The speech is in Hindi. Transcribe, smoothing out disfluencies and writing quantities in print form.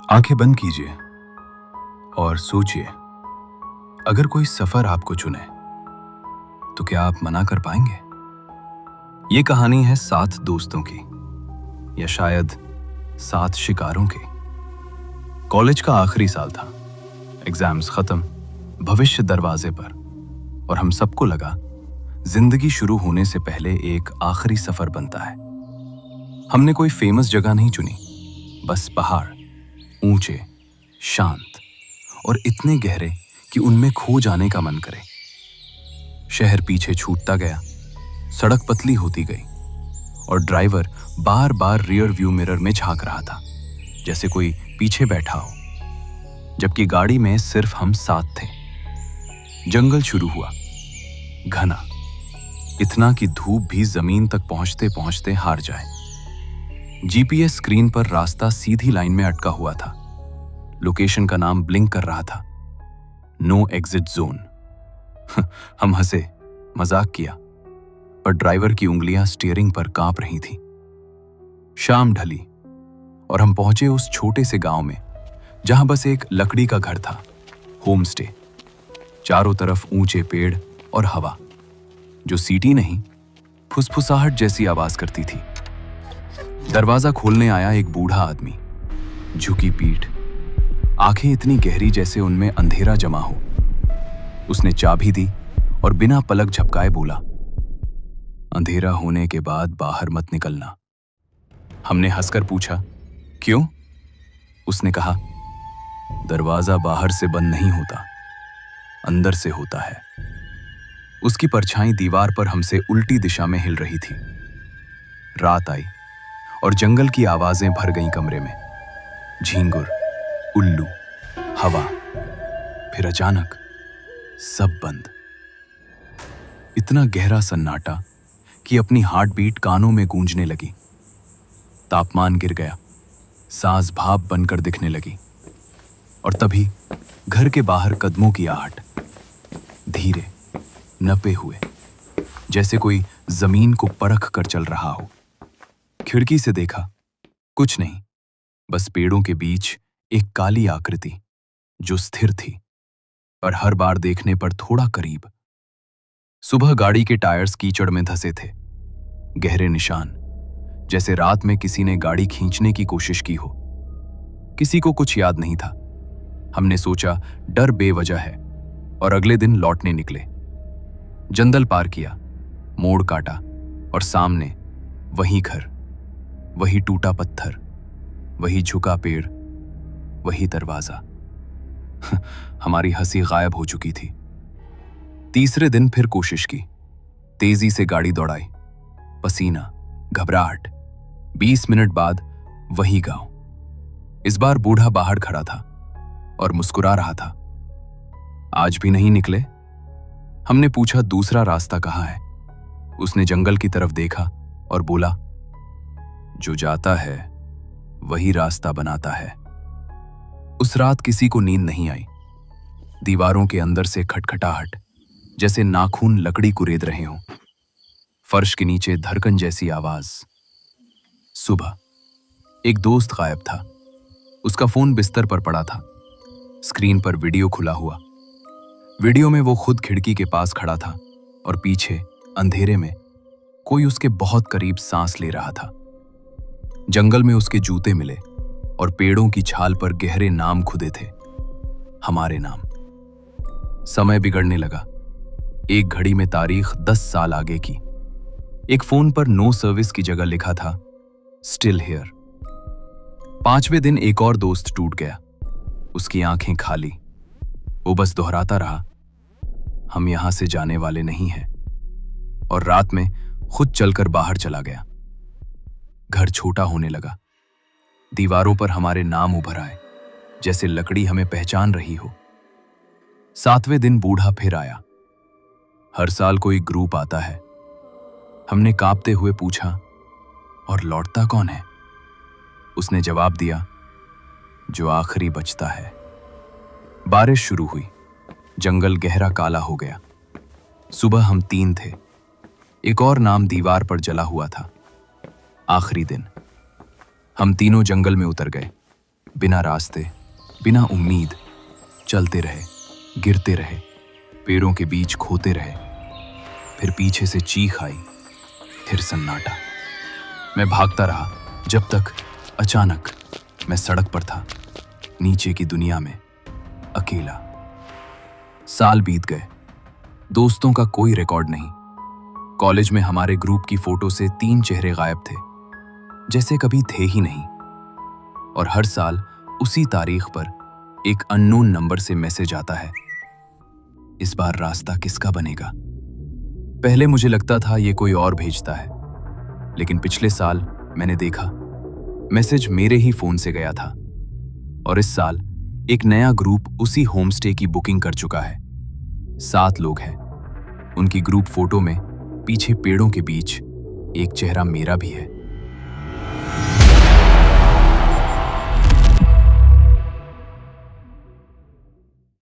आंखें बंद कीजिए और सोचिए, अगर कोई सफर आपको चुने तो क्या आप मना कर पाएंगे? ये कहानी है 7 दोस्तों की, या शायद 7 शिकारों की। कॉलेज का आखिरी साल था, एग्जाम्स खत्म, भविष्य दरवाजे पर, और हम सबको लगा जिंदगी शुरू होने से पहले एक आखिरी सफर बनता है। हमने कोई फेमस जगह नहीं चुनी, बस पहाड़, ऊंचे, शांत और इतने गहरे कि उनमें खो जाने का मन करे। शहर पीछे छूटता गया, सड़क पतली होती गई और ड्राइवर बार बार रियर व्यू मिरर में झांक रहा था, जैसे कोई पीछे बैठा हो, जबकि गाड़ी में सिर्फ हम 7 थे। जंगल शुरू हुआ, घना, इतना कि धूप भी जमीन तक पहुंचते पहुंचते हार जाए। जीपीएस स्क्रीन पर रास्ता सीधी लाइन में अटका हुआ था। लोकेशन का नाम ब्लिंक कर रहा था, नो एग्जिट जोन। हम हंसे, मजाक किया, पर ड्राइवर की उंगलियां स्टीयरिंग पर कांप रही थीं। शाम ढली और हम पहुंचे उस छोटे से गांव में, जहां बस एक लकड़ी का घर था, होम स्टे। चारों तरफ ऊंचे पेड़ और हवा, जो सीटी नहीं, फुसफुसाहट जैसी आवाज करती थी। दरवाजा खोलने आया एक बूढ़ा आदमी, झुकी पीठ, आंखें इतनी गहरी जैसे उनमें अंधेरा जमा हो। उसने चाबी दी और बिना पलक झपकाए बोला, अंधेरा होने के बाद बाहर मत निकलना। हमने हंसकर पूछा, क्यों? उसने कहा, दरवाजा बाहर से बंद नहीं होता, अंदर से होता है। उसकी परछाई दीवार पर हमसे उल्टी दिशा में हिल रही थी। रात आई और जंगल की आवाजें भर गईं कमरे में, झींगुर, उल्लू, हवा। फिर अचानक सब बंद। इतना गहरा सन्नाटा कि अपनी हार्ट बीट कानों में गूंजने लगी। तापमान गिर गया, सांस भाप बनकर दिखने लगी, और तभी घर के बाहर कदमों की आहट, धीरे, नपे हुए, जैसे कोई जमीन को परख कर चल रहा हो। खिड़की से देखा, कुछ नहीं, बस पेड़ों के बीच एक काली आकृति जो स्थिर थी, पर हर बार देखने पर थोड़ा करीब। सुबह गाड़ी के टायर्स कीचड़ में धंसे थे, गहरे निशान, जैसे रात में किसी ने गाड़ी खींचने की कोशिश की हो। किसी को कुछ याद नहीं था। हमने सोचा डर बेवजह है, और अगले दिन लौटने निकले। जंगल पार किया, मोड़ काटा, और सामने वही घर, वही टूटा पत्थर, वही झुका पेड़, वही दरवाजा। हमारी हंसी गायब हो चुकी थी। तीसरे दिन फिर कोशिश की, तेजी से गाड़ी दौड़ाई, पसीना, घबराहट। 20 मिनट बाद वही गांव। इस बार बूढ़ा बाहर खड़ा था और मुस्कुरा रहा था। आज भी नहीं निकले? हमने पूछा, दूसरा रास्ता कहाँ है? उसने जंगल की तरफ देखा और बोला, जो जाता है वही रास्ता बनाता है। उस रात किसी को नींद नहीं आई। दीवारों के अंदर से खटखटाहट, जैसे नाखून लकड़ी कुरेद रहे हों। फर्श के नीचे धड़कन जैसी आवाज। सुबह एक दोस्त गायब था। उसका फोन बिस्तर पर पड़ा था, स्क्रीन पर वीडियो खुला हुआ। वीडियो में वो खुद खिड़की के पास खड़ा था और पीछे अंधेरे में कोई उसके बहुत करीब सांस ले रहा था। जंगल में उसके जूते मिले और पेड़ों की छाल पर गहरे नाम खुदे थे, हमारे नाम। समय बिगड़ने लगा। एक घड़ी में तारीख 10 साल आगे की। एक फोन पर नो सर्विस की जगह लिखा था, स्टिल हियर। 5वें दिन एक और दोस्त टूट गया। उसकी आंखें खाली। वो बस दोहराता रहा, हम यहां से जाने वाले नहीं हैं। और रात में खुद चलकर बाहर चला गया। घर छोटा होने लगा। दीवारों पर हमारे नाम उभर आए, जैसे लकड़ी हमें पहचान रही हो। 7वें दिन बूढ़ा फिर आया। हर साल कोई ग्रुप आता है। हमने कांपते हुए पूछा, और लौटता कौन है? उसने जवाब दिया, जो आखिरी बचता है। बारिश शुरू हुई। जंगल गहरा काला हो गया। सुबह हम 3 थे। एक और नाम दीवार पर जला हुआ था, आखिरी दिन। हम तीनों जंगल में उतर गए। बिना रास्ते, बिना उम्मीद, चलते रहे, गिरते रहे, पेड़ों के बीच खोते रहे। फिर पीछे से चीख आई, फिर सन्नाटा। मैं भागता रहा जब तक अचानक मैं सड़क पर था, नीचे की दुनिया में, अकेला। साल बीत गए, दोस्तों का कोई रिकॉर्ड नहीं। कॉलेज में हमारे ग्रुप की फोटो से 3 चेहरे गायब थे, जैसे कभी थे ही नहीं। और हर साल उसी तारीख पर एक अननोन नंबर से मैसेज आता है, इस बार रास्ता किसका बनेगा। पहले मुझे लगता था ये कोई और भेजता है, लेकिन पिछले साल मैंने देखा मैसेज मेरे ही फोन से गया था। और इस साल एक नया ग्रुप उसी होमस्टे की बुकिंग कर चुका है। 7 लोग हैं। उनकी ग्रुप फोटो में पीछे पेड़ों के बीच एक चेहरा मेरा भी है।